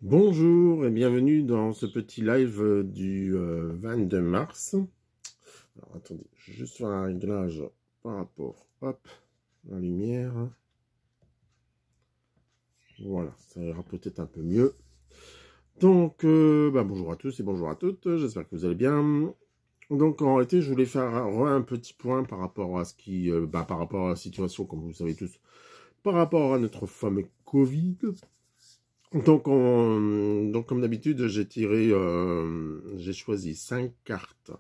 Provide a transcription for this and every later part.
Bonjour et bienvenue dans ce petit live du 22 mars. Alors attendez, je vais juste faire un réglage par rapport, hop, la lumière. Voilà, ça ira peut-être un peu mieux. Donc, bonjour à tous et bonjour à toutes, j'espère que vous allez bien. Donc en réalité, je voulais faire un petit point par rapport à ce qui, par rapport à la situation, comme vous le savez tous, par rapport à notre fameux Covid. Donc, comme d'habitude, j'ai choisi 5 cartes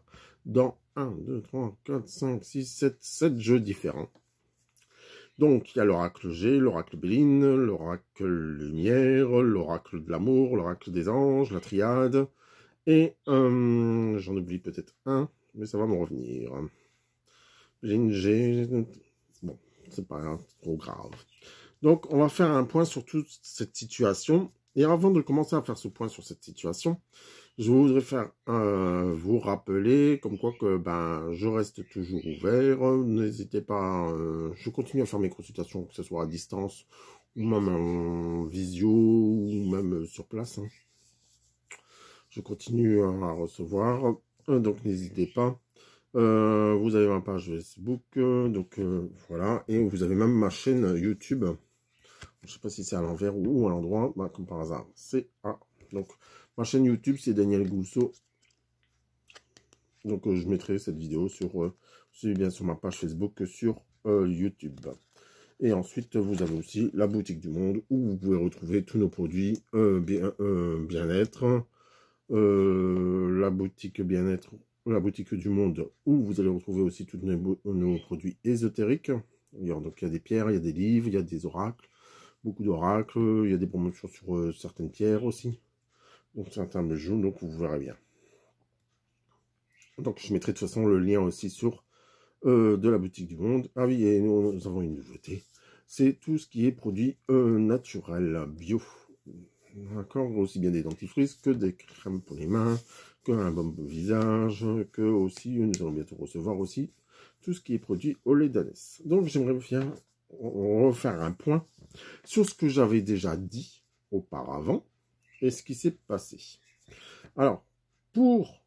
dans 1, 2, 3, 4, 5, 6, 7 jeux différents. Donc, il y a l'oracle G, l'oracle Béline, l'oracle Lumière, l'oracle de l'amour, l'oracle des anges, la triade, et j'en oublie peut-être un, mais ça va me revenir. Béline, G, bon, c'est pas trop grave. Donc, on va faire un point sur toute cette situation. Et avant de commencer à faire ce point sur cette situation, je voudrais vous rappeler comme quoi que je reste toujours ouvert. N'hésitez pas, je continue à faire mes consultations, que ce soit à distance ou même en visio ou même sur place. Je continue à recevoir, donc n'hésitez pas. Vous avez ma page Facebook, voilà, et vous avez même ma chaîne YouTube. Je ne sais pas si c'est à l'envers ou à l'endroit, comme par hasard. C'est A. Donc, ma chaîne YouTube, c'est Daniel Gousseau. Donc, je mettrai cette vidéo sur ma page Facebook que sur YouTube. Et ensuite, vous avez aussi la boutique du monde où vous pouvez retrouver tous nos produits bien-être. La boutique bien-être, la boutique du monde où vous allez retrouver aussi tous nos produits ésotériques. Donc, il y a des pierres, il y a des livres, il y a des oracles. Beaucoup d'oracles, il y a des promotions sur certaines pierres aussi. Donc certains bijoux, donc vous verrez bien. Donc je mettrai de toute façon le lien aussi sur de la boutique du monde. Ah oui, et nous avons une nouveauté. C'est tout ce qui est produit naturel, bio. D'accord, aussi bien des dentifrices que des crèmes pour les mains, qu'un baume au visage, que aussi, nous allons bientôt recevoir aussi tout ce qui est produit au lait d'ânesse. Donc j'aimerais refaire un point sur ce que j'avais déjà dit auparavant et ce qui s'est passé. Alors, pour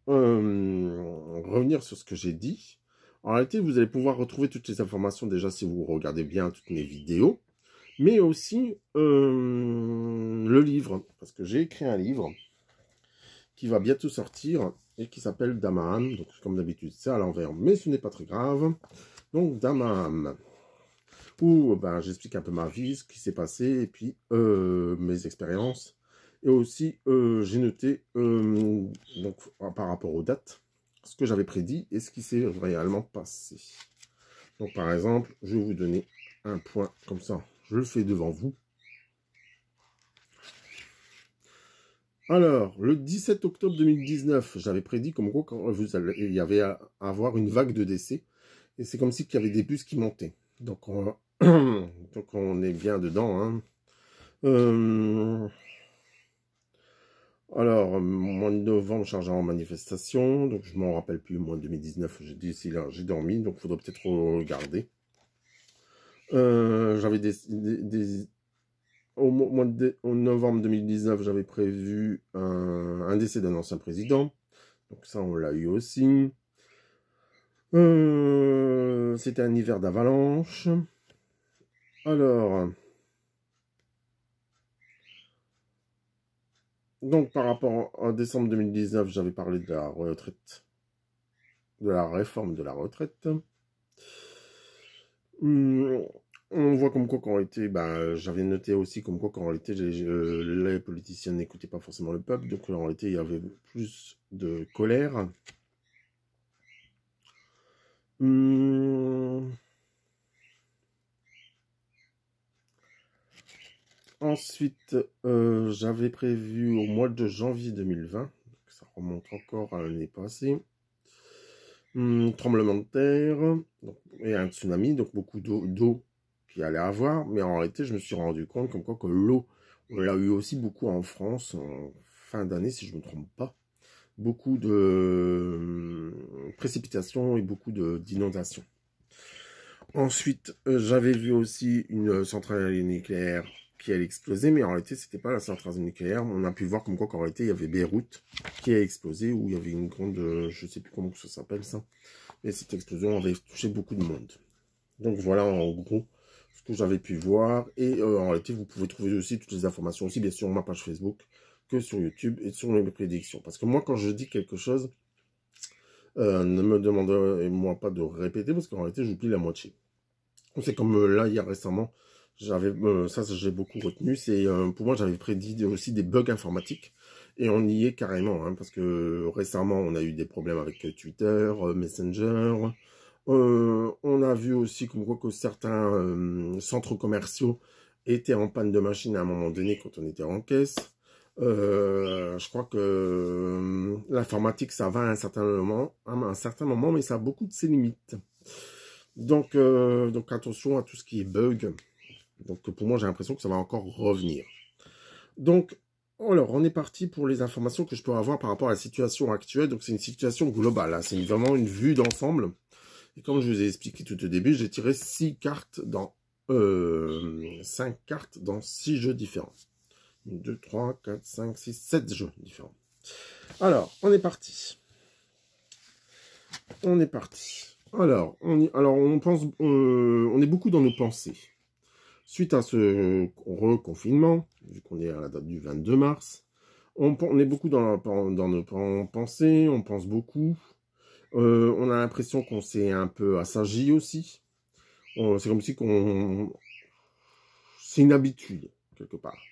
revenir sur ce que j'ai dit, en réalité, vous allez pouvoir retrouver toutes les informations déjà si vous regardez bien toutes mes vidéos, mais aussi le livre, parce que j'ai écrit un livre qui va bientôt sortir et qui s'appelle Damaham. Donc, comme d'habitude, c'est à l'envers, mais ce n'est pas très grave. Donc, Damaham, où j'explique un peu ma vie, ce qui s'est passé, et puis mes expériences. Et aussi, j'ai noté, donc, par rapport aux dates, ce que j'avais prédit et ce qui s'est réellement passé. Donc, par exemple, je vais vous donner un point comme ça. Je le fais devant vous. Alors, le 17 octobre 2019, j'avais prédit comme quoi il y avait à avoir une vague de décès. Et c'est comme si il y avait des bus qui montaient. Donc, donc on est bien dedans. Hein. Alors, mois de novembre, chargé en manifestation. Donc, je m'en rappelle plus. Mois de 2019, j'ai dit, si là, j'ai dormi. Donc, il faudrait peut-être regarder. J'avais au novembre 2019, j'avais prévu un décès d'un ancien président. Donc, ça, on l'a eu aussi. C'était un hiver d'avalanche. Alors, donc par rapport à décembre 2019, j'avais parlé de la retraite, de la réforme de la retraite. On voit comme quoi qu'en réalité, j'avais noté aussi comme quoi qu'en réalité, les politiciens n'écoutaient pas forcément le peuple, donc en réalité, il y avait plus de colère. Ensuite, j'avais prévu au mois de janvier 2020, donc ça remonte encore à l'année passée, tremblement de terre donc, et un tsunami, donc beaucoup d'eau qu'il allait avoir, mais en réalité, je me suis rendu compte comme quoi que l'eau, on l'a eu aussi beaucoup en France, en fin d'année, si je ne me trompe pas, beaucoup de précipitations et beaucoup d'inondations. Ensuite, j'avais vu aussi une centrale nucléaire qui allait exploser, mais en réalité, c'était pas la centrale nucléaire. On a pu voir comme quoi qu'en réalité, il y avait Beyrouth qui a explosé, où il y avait une grande, je sais plus comment ça s'appelle ça, mais cette explosion avait touché beaucoup de monde. Donc voilà, en gros, ce que j'avais pu voir. Et en réalité, vous pouvez trouver aussi toutes les informations, aussi bien sur ma page Facebook que sur YouTube et sur mes prédictions. Parce que moi, quand je dis quelque chose, ne me demandez-moi pas de répéter, parce qu'en réalité, j'oublie la moitié. C'est comme là, hier récemment, j'avais ça j'ai beaucoup retenu, c'est pour moi, j'avais prédit aussi des bugs informatiques. Et on y est carrément, hein, parce que récemment, on a eu des problèmes avec Twitter, Messenger. On a vu aussi comme quoi que certains centres commerciaux étaient en panne de machine à un moment donné quand on était en caisse. Je crois que l'informatique, ça va à un certain moment, mais ça a beaucoup de ses limites. Donc attention à tout ce qui est bug. Donc pour moi, j'ai l'impression que ça va encore revenir. Donc, alors, on est parti pour les informations que je peux avoir par rapport à la situation actuelle. Donc c'est une situation globale, hein. C'est vraiment une vue d'ensemble. Et comme je vous ai expliqué tout au début, j'ai tiré 5 cartes dans 6 jeux différents. 1, 2, 3, 4, 5, 6, 7 jeux différents. Alors, on est parti. On est parti. Alors, on pense, on est beaucoup dans nos pensées. Suite à ce reconfinement, vu qu'on est à la date du 22 mars, on est beaucoup dans nos pensées, on pense beaucoup. On a l'impression qu'on s'est un peu assagi aussi. C'est comme si c'est une habitude, quelque part.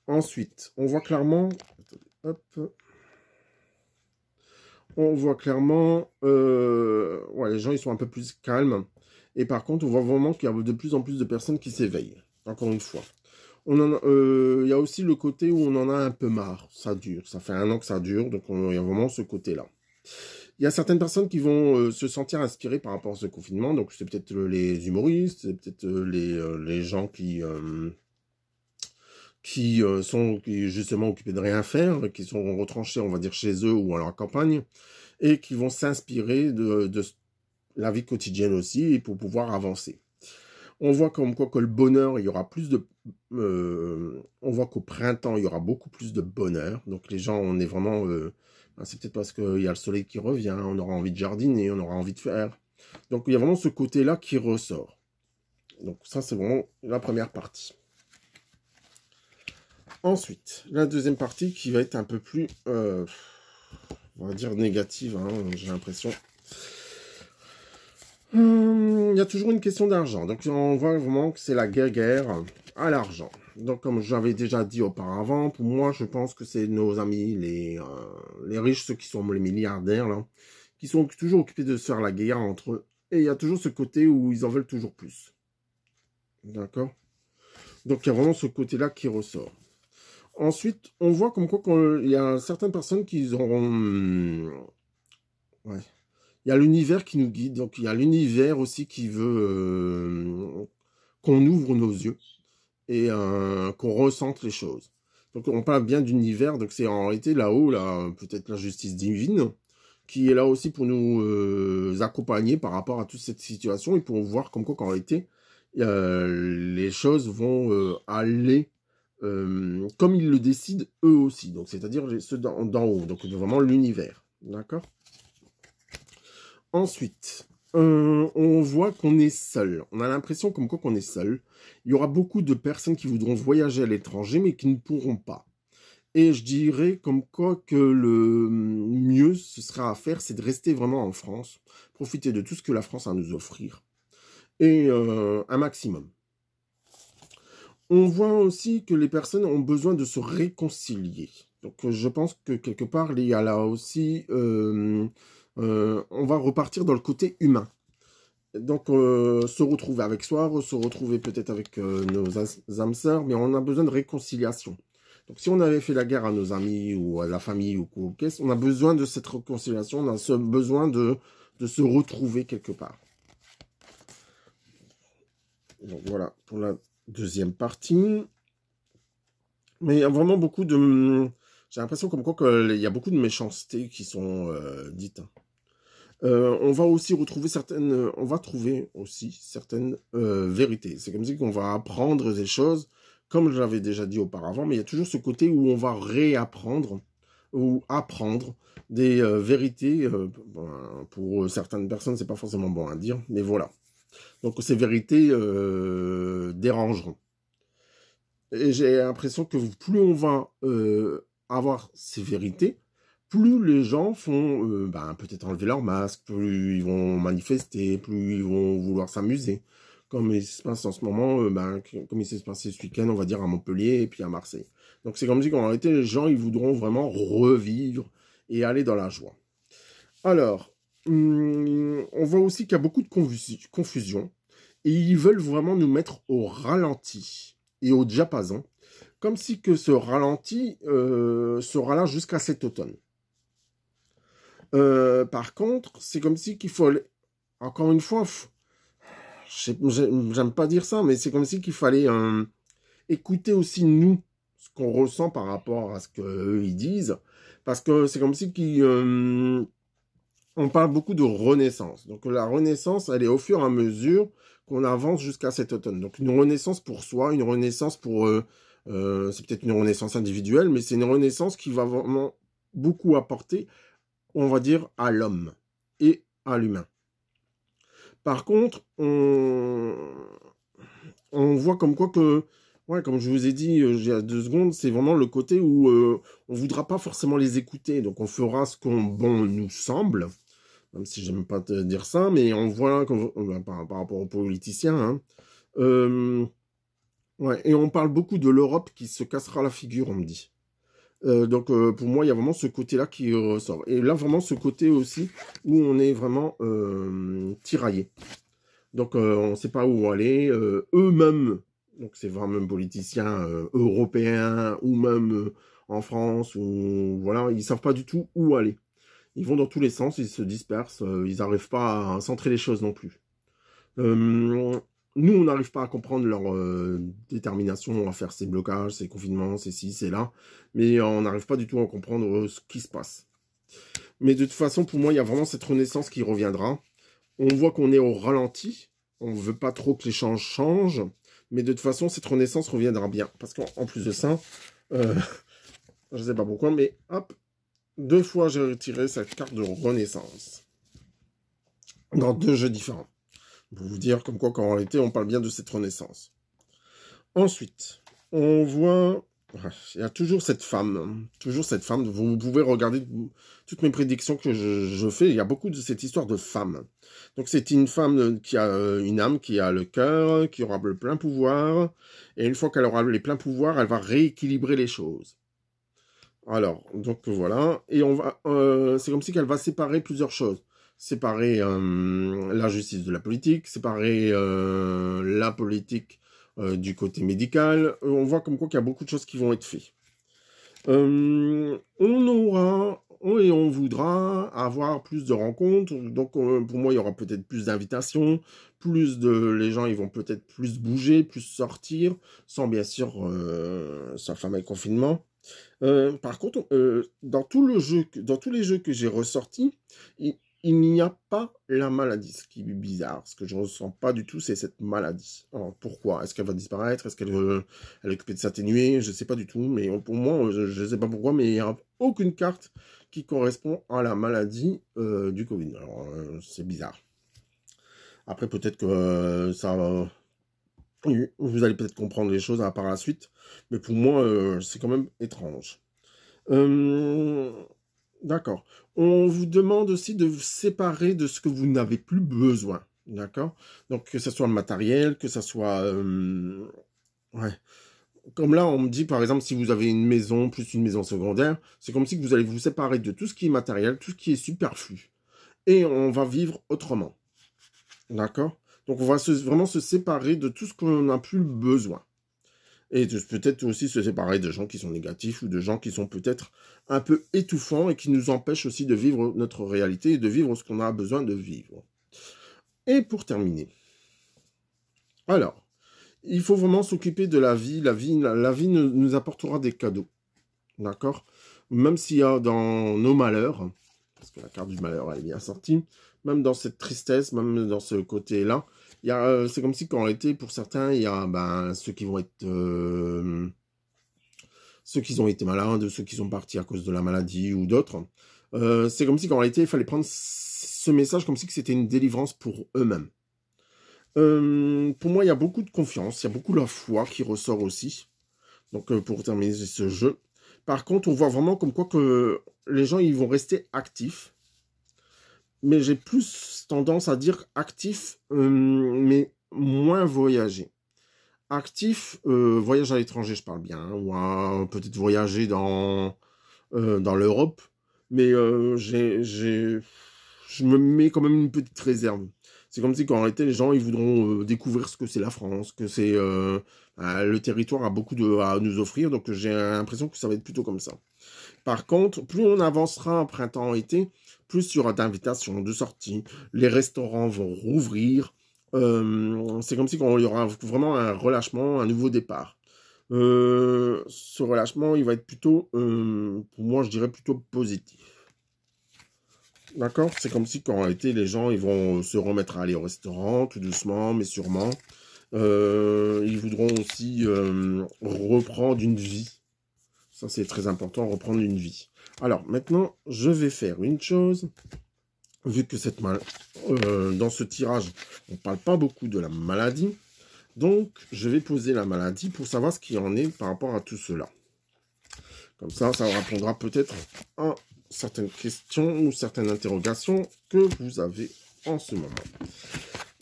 Ensuite, on voit clairement... Attendez, hop. On voit clairement... ouais, les gens, ils sont un peu plus calmes. Et par contre, on voit vraiment qu'il y a de plus en plus de personnes qui s'éveillent. Encore une fois. Il y a aussi le côté où on en a un peu marre. Ça dure. Ça fait 1 an que ça dure. Donc, il y a vraiment ce côté-là. Il y a certaines personnes qui vont se sentir inspirées par rapport à ce confinement. Donc, c'est peut-être les humoristes. C'est peut-être les gens qui sont justement occupés de rien faire, qui sont retranchés, on va dire, chez eux ou à leur campagne, et qui vont s'inspirer de la vie quotidienne aussi, et pour pouvoir avancer. On voit comme quoi que le bonheur, il y aura plus de... on voit qu'au printemps, il y aura beaucoup plus de bonheur. Donc les gens, on est vraiment... c'est peut-être parce qu'il y a le soleil qui revient, on aura envie de jardiner, on aura envie de faire. Donc il y a vraiment ce côté-là qui ressort. Donc ça, c'est vraiment la première partie. Ensuite, la deuxième partie qui va être un peu plus, on va dire négative, hein, j'ai l'impression. Il y a toujours une question d'argent. Donc on voit vraiment que c'est la guerre à l'argent. Donc comme j'avais déjà dit auparavant, pour moi je pense que c'est nos amis, les riches, ceux qui sont les milliardaires, là, qui sont toujours occupés de se faire la guerre entre eux. Et il y a toujours ce côté où ils en veulent toujours plus. D'accord? Donc il y a vraiment ce côté-là qui ressort. Ensuite, on voit comme quoi il y a certaines personnes qui auront... ouais. Il y a l'univers qui nous guide, donc il y a l'univers aussi qui veut qu'on ouvre nos yeux et qu'on ressente les choses. Donc on parle bien d'univers, donc c'est en réalité là-haut, là, peut-être la justice divine, qui est là aussi pour nous accompagner par rapport à toute cette situation et pour voir comme quoi qu'en réalité, les choses vont aller comme ils le décident eux aussi. Donc c'est-à-dire ceux d'en haut, donc vraiment l'univers. D'accord ? Ensuite, on voit qu'on est seul. On a l'impression comme quoi qu'on est seul. Il y aura beaucoup de personnes qui voudront voyager à l'étranger, mais qui ne pourront pas. Et je dirais comme quoi que le mieux, ce sera à faire, c'est de rester vraiment en France, profiter de tout ce que la France a à nous offrir, et un maximum. On voit aussi que les personnes ont besoin de se réconcilier. Donc je pense que quelque part, il y a là aussi... on va repartir dans le côté humain. Donc, se retrouver avec soi, se retrouver peut-être avec nos âmes sœurs, mais on a besoin de réconciliation. Donc, si on avait fait la guerre à nos amis ou à la famille ou qu'est-ce, on a besoin de cette réconciliation, on a besoin de se retrouver quelque part. Donc, voilà pour la deuxième partie. Mais il y a vraiment beaucoup de... J'ai l'impression comme quoi qu'il y a beaucoup de méchanceté qui sont dites. On va aussi retrouver on va trouver aussi certaines vérités. C'est comme si on va apprendre des choses comme je l'avais déjà dit auparavant, mais il y a toujours ce côté où on va réapprendre ou apprendre des vérités. Pour certaines personnes, c'est pas forcément bon à dire, mais voilà. Donc ces vérités dérangeront. Et j'ai l'impression que plus on va avoir ces vérités, plus les gens font peut-être enlever leur masque, plus ils vont manifester, plus ils vont vouloir s'amuser. Comme il se passe en ce moment, comme il s'est passé ce week-end, on va dire à Montpellier et puis à Marseille. Donc c'est comme si qu'en réalité, les gens, ils voudront vraiment revivre et aller dans la joie. Alors, on voit aussi qu'il y a beaucoup de confusion et ils veulent vraiment nous mettre au ralenti et au diapason, comme si que ce ralenti sera là jusqu'à cet automne. Par contre, c'est comme si qu'il faut, encore une fois, j'aime pas dire ça, mais c'est comme si qu'il fallait écouter aussi nous, ce qu'on ressent par rapport à ce qu'eux ils disent, parce que c'est comme si on parle beaucoup de renaissance. Donc la renaissance, elle est au fur et à mesure qu'on avance jusqu'à cet automne. Donc une renaissance pour soi, une renaissance pour... c'est peut-être une renaissance individuelle, mais c'est une renaissance qui va vraiment beaucoup apporter, on va dire, à l'homme et à l'humain. Par contre, on voit comme quoi que, ouais, comme je vous ai dit il y a 2 secondes, c'est vraiment le côté où on ne voudra pas forcément les écouter. Donc on fera ce qu'on bon nous semble, même si j'aime pas te dire ça, mais on voit par rapport aux politiciens. Hein, ouais, et on parle beaucoup de l'Europe qui se cassera la figure, on me dit. Donc pour moi, il y a vraiment ce côté-là qui ressort. Et là, vraiment, ce côté aussi où on est vraiment tiraillé. Donc on ne sait pas où aller. Eux-mêmes, donc c'est vraiment politiciens européens ou même en France, ou voilà, ils ne savent pas du tout où aller. Ils vont dans tous les sens, ils se dispersent, ils n'arrivent pas à centrer les choses non plus. Nous, on n'arrive pas à comprendre leur détermination à faire ces blocages, ces confinements, ces ci, ces là, mais on n'arrive pas du tout à comprendre ce qui se passe. Mais de toute façon, pour moi, il y a vraiment cette renaissance qui reviendra. On voit qu'on est au ralenti, on ne veut pas trop que les choses changent, mais de toute façon, cette renaissance reviendra bien. Parce qu'en plus de ça, je ne sais pas pourquoi, mais hop, 2 fois j'ai retiré cette carte de renaissance. Dans 2 jeux différents. Pour vous dire comme quoi qu'en réalité on parle bien de cette renaissance. Ensuite, on voit, il y a toujours cette femme, vous pouvez regarder toutes mes prédictions que je fais, il y a beaucoup de cette histoire de femme. Donc c'est une femme qui a une âme, qui a le cœur, qui aura le plein pouvoir, et une fois qu'elle aura les pleins pouvoirs, elle va rééquilibrer les choses. Alors, donc voilà, et on va, c'est comme si qu'elle va séparer plusieurs choses. Séparer la justice de la politique, séparer la politique du côté médical. On voit comme quoi qu'il y a beaucoup de choses qui vont être faites. On voudra avoir plus de rencontres. Donc pour moi, il y aura peut-être plus d'invitations, les gens ils vont peut-être plus bouger, plus sortir, sans bien sûr s'affamer le confinement. Par contre, dans tous les jeux que j'ai ressortis, il n'y a pas la maladie, ce qui est bizarre. Ce que je ne ressens pas du tout, c'est cette maladie. Alors, pourquoi? Est-ce qu'elle va disparaître? Est-ce qu'elle est occupée de s'atténuer? Je ne sais pas du tout. Mais pour moi, je ne sais pas pourquoi, mais il n'y a aucune carte qui correspond à la maladie du Covid. Alors, c'est bizarre. Après, peut-être que vous allez peut-être comprendre les choses par la suite. Mais pour moi, c'est quand même étrange. D'accord. On vous demande aussi de vous séparer de ce que vous n'avez plus besoin. D'accord? Donc, que ce soit le matériel, que ce soit... ouais. Comme là, on me dit, par exemple, si vous avez une maison, plus une maison secondaire, c'est comme si vous allez vous séparer de tout ce qui est matériel, tout ce qui est superflu. Et on va vivre autrement. D'accord? Donc, on va vraiment se séparer de tout ce qu'on n'a plus besoin. Et peut-être aussi se séparer de gens qui sont négatifs ou de gens qui sont peut-être un peu étouffants et qui nous empêchent aussi de vivre notre réalité et de vivre ce qu'on a besoin de vivre. Et pour terminer, alors, il faut vraiment s'occuper de la vie. La vie nous apportera des cadeaux. D'accord? Même s'il y a dans nos malheurs, parce que la carte du malheur, elle est bien sortie. Même dans cette tristesse, même dans ce côté-là, c'est comme si qu'en réalité, pour certains, il y a ceux qui vont être... ceux qui ont été malades, ceux qui sont partis à cause de la maladie ou d'autres. C'est comme si qu'en réalité, il fallait prendre ce message comme si c'était une délivrance pour eux-mêmes. Pour moi, il y a beaucoup de confiance, il y a beaucoup de la foi qui ressort aussi. Donc, pour terminer ce jeu. Par contre, on voit vraiment comme quoi que les gens, ils vont rester actifs. Mais j'ai plus tendance à dire actifs, mais moins voyager. Actif, voyage à l'étranger, je parle bien, hein, ou peut-être voyager dans l'Europe, mais je me mets quand même une petite réserve. C'est comme si, qu'en réalité, les gens, ils voudront découvrir ce que c'est la France, que c'est le territoire a beaucoup à nous offrir, donc j'ai l'impression que ça va être plutôt comme ça. Par contre, plus on avancera printemps-été, plus il y aura d'invitations, de sorties, les restaurants vont rouvrir. C'est comme si il y aura vraiment un relâchement, un nouveau départ. Ce relâchement, il va être plutôt, pour moi, je dirais plutôt positif. D'accord? C'est comme si, qu'en réalité, les gens, ils vont se remettre à aller au restaurant, tout doucement, mais sûrement. Ils voudront aussi reprendre une vie. Ça, c'est très important, reprendre une vie. Alors, maintenant, je vais faire une chose. Vu que dans ce tirage, on ne parle pas beaucoup de la maladie. Donc, je vais poser la maladie pour savoir ce qu'il en est par rapport à tout cela. Comme ça répondra peut-être à certaines questions ou certaines interrogations que vous avez en ce moment.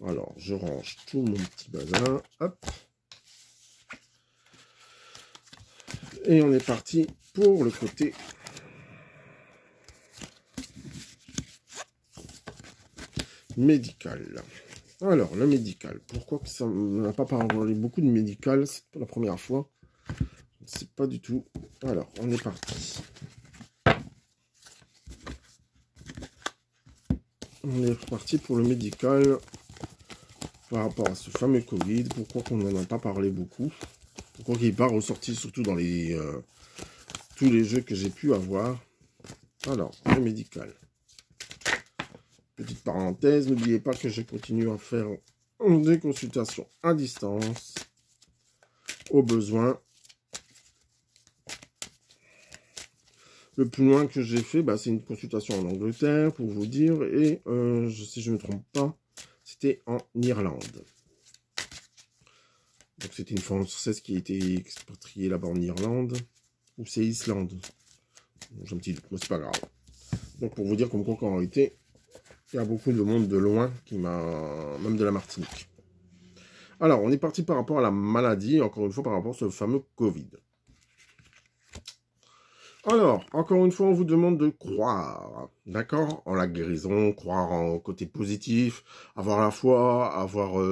Alors, je range tout mon petit bazar. Hop. Et on est parti pour le côté médical. Alors, le médical. Pourquoi que ça n'a pas parlé beaucoup de médical? C'est pas la première fois. Je ne sais pas du tout. Alors, on est parti. On est parti pour le médical par rapport à ce fameux Covid. Pourquoi qu'on n'en a pas parlé beaucoup? Pourquoi qu'il n'est pas ressorti surtout dans tous les jeux que j'ai pu avoir? Alors, le médical. Petite parenthèse, n'oubliez pas que je continue à faire des consultations à distance, au besoin. Le plus loin que j'ai fait, c'est une consultation en Angleterre, pour vous dire, et si je ne me trompe pas, c'était en Irlande. Donc c'était une Française qui a été expatriée là-bas en Irlande, ou c'est Islande. J'ai un petit doute, mais c'est pas grave. Donc pour vous dire comme quoi qu'en réalité, il y a beaucoup de monde de loin qui m'a, même de la Martinique. Alors, on est parti par rapport à la maladie, encore une fois par rapport à ce fameux Covid. Alors, encore une fois, on vous demande de croire, d'accord, en la guérison, croire en côté positif, avoir la foi, avoir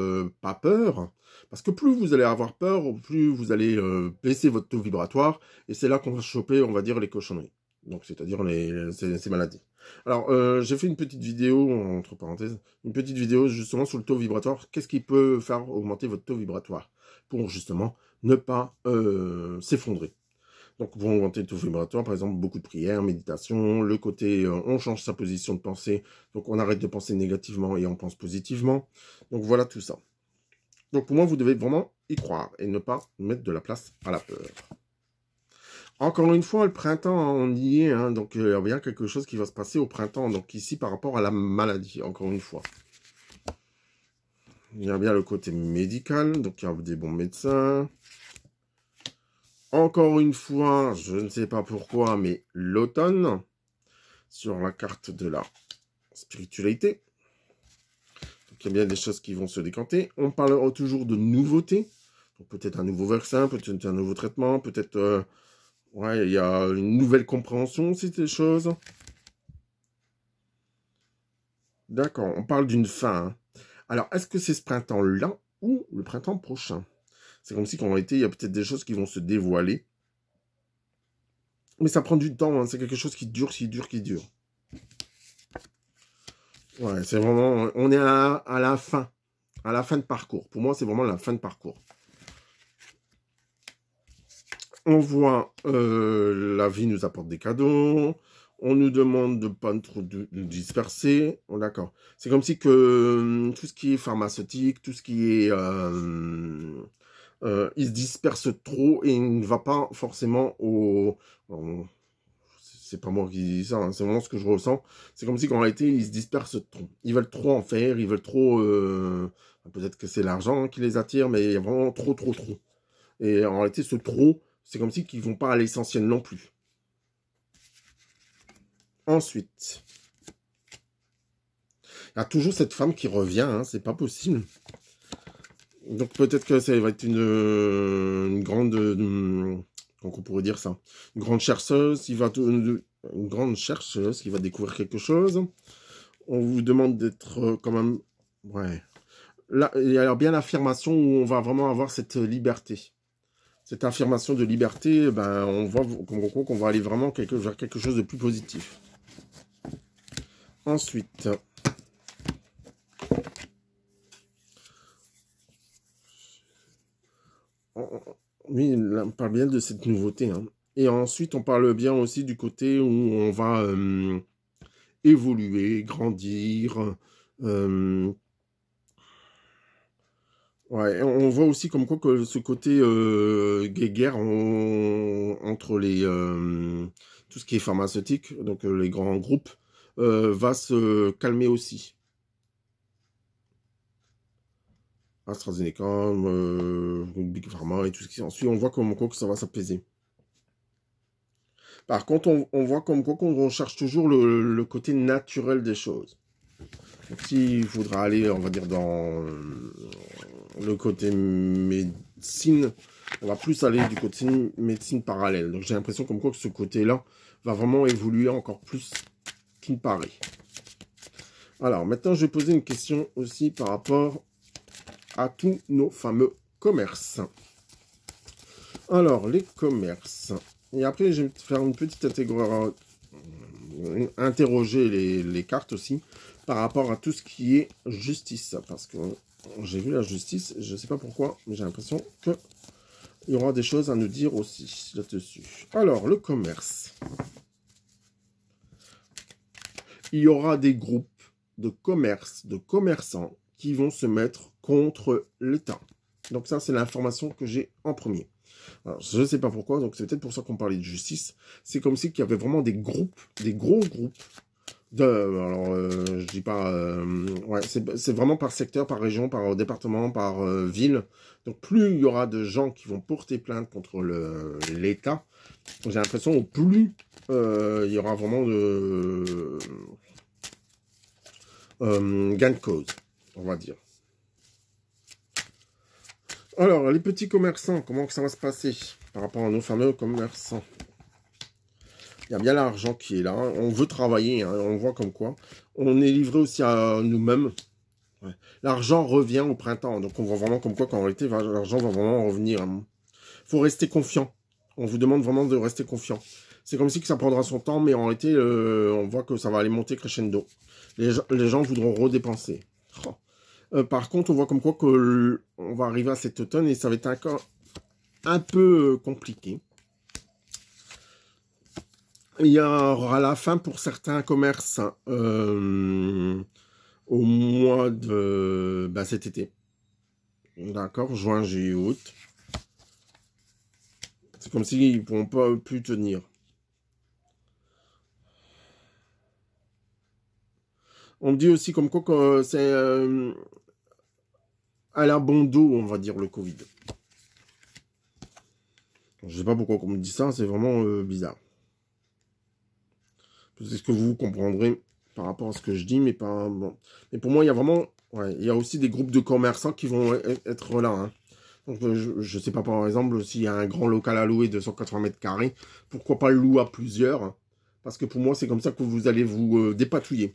pas peur. Parce que plus vous allez avoir peur, plus vous allez baisser votre taux vibratoire, et c'est là qu'on va choper, on va dire, les cochonneries. Donc, c'est-à-dire ces maladies. Alors, j'ai fait une petite vidéo, entre parenthèses, une petite vidéo justement sur le taux vibratoire. Qu'est-ce qui peut faire augmenter votre taux vibratoire pour justement ne pas s'effondrer. Donc, pour augmenter le taux vibratoire, par exemple, beaucoup de prières, méditation, le côté, on change sa position de pensée, donc on arrête de penser négativement et on pense positivement. Donc, voilà tout ça. Donc, pour moi, vous devez vraiment y croire et ne pas mettre de la place à la peur. Encore une fois, le printemps, on y est, hein, donc il y a bien quelque chose qui va se passer au printemps, donc ici, par rapport à la maladie, encore une fois. Il y a bien le côté médical, donc il y a des bons médecins. Encore une fois, je ne sais pas pourquoi, mais l'automne, sur la carte de la spiritualité. Donc il y a bien des choses qui vont se décanter. On parle toujours de nouveautés. Donc peut-être un nouveau vaccin, peut-être un nouveau traitement, peut-être... ouais, il y a une nouvelle compréhension aussi des choses. D'accord, on parle d'une fin. Hein. Alors, est-ce que c'est ce printemps-là ou le printemps prochain? C'est comme si, qu'en réalité, il y a peut-être des choses qui vont se dévoiler. Mais ça prend du temps, hein. C'est quelque chose qui dure, qui dure, qui dure. Ouais, c'est vraiment... On est à la fin. À la fin de parcours. Pour moi, c'est vraiment la fin de parcours. On voit la vie nous apporte des cadeaux. On nous demande de pas trop de disperser. Oh, d'accord. C'est comme si que tout ce qui est pharmaceutique, tout ce qui est... il se disperse trop et il ne va pas forcément au... C'est pas moi qui dis ça, hein, c'est vraiment ce que je ressens. C'est comme si qu'en réalité, ils se dispersent trop. Ils veulent trop en faire, ils veulent trop... peut-être que c'est l'argent qui les attire, mais il y a vraiment trop. Et en réalité, ce trop, c'est comme si qu'ils vont pas à l'essentiel non plus. Ensuite, il y a toujours cette femme qui revient, hein, c'est pas possible. Donc peut-être que ça va être une grande... donc on pourrait dire ça. Une grande chercheuse qui va découvrir quelque chose. On vous demande d'être quand même... Ouais. Là, il y a bien l'affirmation où on va vraiment avoir cette liberté. Cette affirmation de liberté, ben, on voit qu'on va aller vraiment vers quelque chose de plus positif. Ensuite, oui, on parle bien de cette nouveauté. Hein. Et ensuite, on parle bien aussi du côté où on va évoluer, grandir. Ouais, on voit aussi comme quoi que ce côté guerre entre les tout ce qui est pharmaceutique, donc les grands groupes, va se calmer aussi. AstraZeneca, Big Pharma et tout ce qui s'ensuit, on voit comme quoi que ça va s'apaiser. Par contre, on voit comme quoi qu'on cherche toujours le côté naturel des choses. Donc, s'il faudra aller, on va dire, dans le côté médecine, on va plus aller du côté médecine parallèle. Donc, j'ai l'impression comme quoi que ce côté-là va vraiment évoluer encore plus qu'il ne paraît. Alors, maintenant, je vais poser une question aussi par rapport à tous nos fameux commerces. Alors, les commerces. Et après, je vais faire une petite interroger les cartes aussi par rapport à tout ce qui est justice. Parce que j'ai vu la justice, je ne sais pas pourquoi, mais j'ai l'impression qu'il y aura des choses à nous dire aussi là-dessus. Alors, le commerce. Il y aura des groupes de commerce, de commerçants qui vont se mettre contre l'État. Donc ça, c'est l'information que j'ai en premier. Alors, je ne sais pas pourquoi, donc c'est peut-être pour ça qu'on parlait de justice. C'est comme si qu'il y avait vraiment des groupes, des gros groupes. Alors, je dis pas... ouais, c'est vraiment par secteur, par région, par département, par ville. Donc, plus il y aura de gens qui vont porter plainte contre l'État, j'ai l'impression au plus il y aura vraiment de gain de cause, on va dire. Alors, les petits commerçants, comment ça va se passer par rapport à nos fameux commerçants? Il y a bien l'argent qui est là. On veut travailler, hein, on voit comme quoi. On est livré aussi à nous-mêmes. Ouais. L'argent revient au printemps. Donc, on voit vraiment comme quoi qu'en réalité, l'argent va vraiment revenir. Il faut rester confiant. On vous demande vraiment de rester confiant. C'est comme si que ça prendra son temps, mais en réalité, on voit que ça va aller monter crescendo. Les gens voudront redépenser. Oh. Par contre, on voit comme quoi que on va arriver à cet automne et ça va être encore un peu compliqué. Il y aura la fin pour certains commerces au mois de cet été. D'accord, juin, juillet, août. C'est comme s'ils ne pourront pas plus tenir. On me dit aussi comme quoi que c'est à la bon dos, on va dire, le Covid. Je ne sais pas pourquoi on me dit ça, c'est vraiment bizarre. C'est ce que vous comprendrez par rapport à ce que je dis, mais pas... Bon. Mais pour moi, il y a vraiment... Ouais, il y a aussi des groupes de commerçants qui vont être là. Hein. Donc, je ne sais pas, par exemple, s'il y a un grand local à louer de 180 mètres carrés, pourquoi pas le louer à plusieurs hein. Parce que pour moi, c'est comme ça que vous allez vous dépatouiller.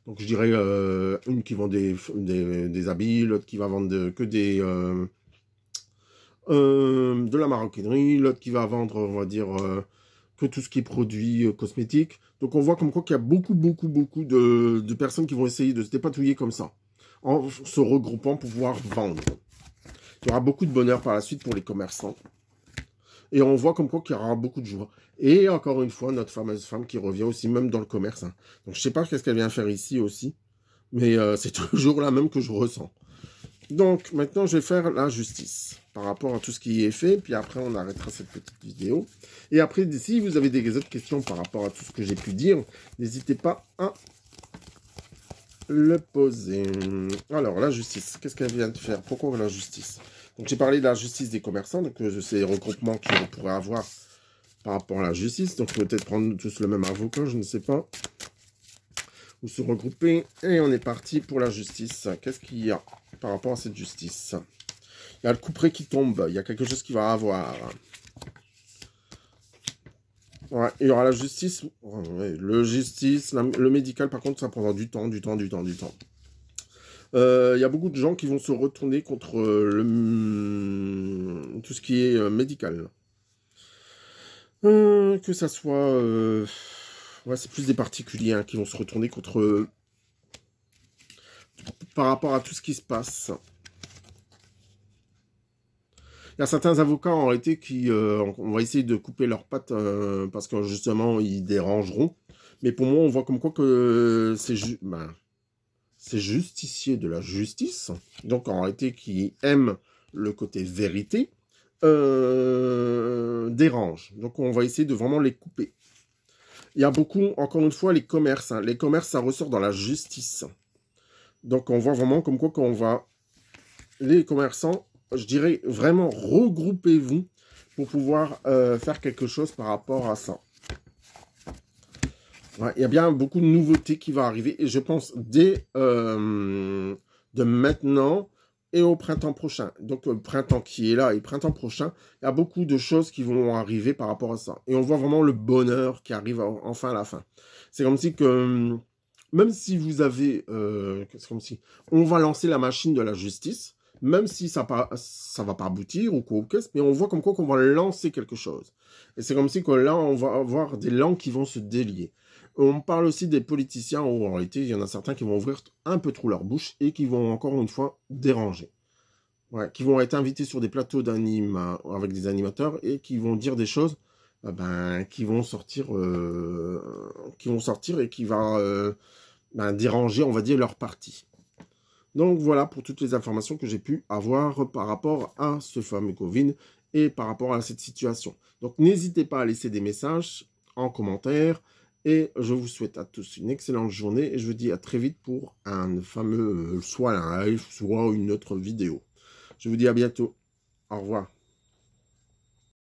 Donc, je dirais une qui vend des habits, l'autre qui va vendre de la maroquinerie, l'autre qui va vendre, on va dire... que tout ce qui est produit cosmétique. Donc on voit comme quoi qu'il y a beaucoup de personnes qui vont essayer de se dépatouiller comme ça, en se regroupant pour pouvoir vendre. Il y aura beaucoup de bonheur par la suite pour les commerçants. Et on voit comme quoi qu'il y aura beaucoup de joie. Et encore une fois, notre fameuse femme qui revient aussi, même dans le commerce. Hein. Donc je sais pas qu'est-ce qu'elle vient faire ici aussi. Mais c'est toujours la même que je ressens. Donc maintenant, je vais faire la justice par rapport à tout ce qui est fait. Puis après, on arrêtera cette petite vidéo. Et après, si vous avez des autres questions par rapport à tout ce que j'ai pu dire, n'hésitez pas à le poser. Alors, la justice, qu'est-ce qu'elle vient de faire? Pourquoi la justice? Donc, j'ai parlé de la justice des commerçants, donc ces regroupements qu'on pourrait avoir par rapport à la justice. Donc, peut-être prendre tous le même avocat, je ne sais pas. Ou se regrouper. Et on est parti pour la justice. Qu'est-ce qu'il y a par rapport à cette justice? Il y a le couperet qui tombe. Il y a quelque chose qui va avoir. Ouais, il y aura la justice. Ouais, le justice, le médical, par contre, ça prendra du temps. Il y a beaucoup de gens qui vont se retourner contre tout ce qui est médical. Que ça soit... ouais, c'est plus des particuliers hein, qui vont se retourner contre... par rapport à tout ce qui se passe. Il y a certains avocats en réalité qui... on va essayer de couper leurs pattes parce que justement, ils dérangeront. Mais pour moi, on voit comme quoi que c'est c'est justicier de la justice. Donc en réalité, qui aiment le côté vérité, dérange. Donc on va essayer de vraiment les couper. Il y a beaucoup, encore une fois, les commerces. Hein. Les commerces, ça ressort dans la justice. Donc on voit vraiment comme quoi qu'on va... Les commerçants, je dirais vraiment, regroupez-vous pour pouvoir faire quelque chose par rapport à ça. Ouais, il y a bien beaucoup de nouveautés qui vont arriver. Et je pense dès de maintenant et au printemps prochain. Donc le printemps qui est là et le printemps prochain, il y a beaucoup de choses qui vont arriver par rapport à ça. Et on voit vraiment le bonheur qui arrive enfin à la fin. C'est comme si que... Même si vous avez... c'est comme si... On va lancer la machine de la justice, même si ça va pas aboutir ou quoi ou qu'est-ce, mais on voit comme quoi qu'on va lancer quelque chose. Et c'est comme si que là, on va avoir des langues qui vont se délier. On parle aussi des politiciens où en réalité, il y en a certains qui vont ouvrir un peu trop leur bouche et qui vont encore une fois déranger. Ouais, qui vont être invités sur des plateaux avec des animateurs et qui vont dire des choses qui vont sortir et qui va déranger, on va dire, leur parti. Donc voilà pour toutes les informations que j'ai pu avoir par rapport à ce fameux Covid et par rapport à cette situation. Donc n'hésitez pas à laisser des messages en commentaire et je vous souhaite à tous une excellente journée et je vous dis à très vite pour un fameux soit un live, soit une autre vidéo. Je vous dis à bientôt. Au revoir.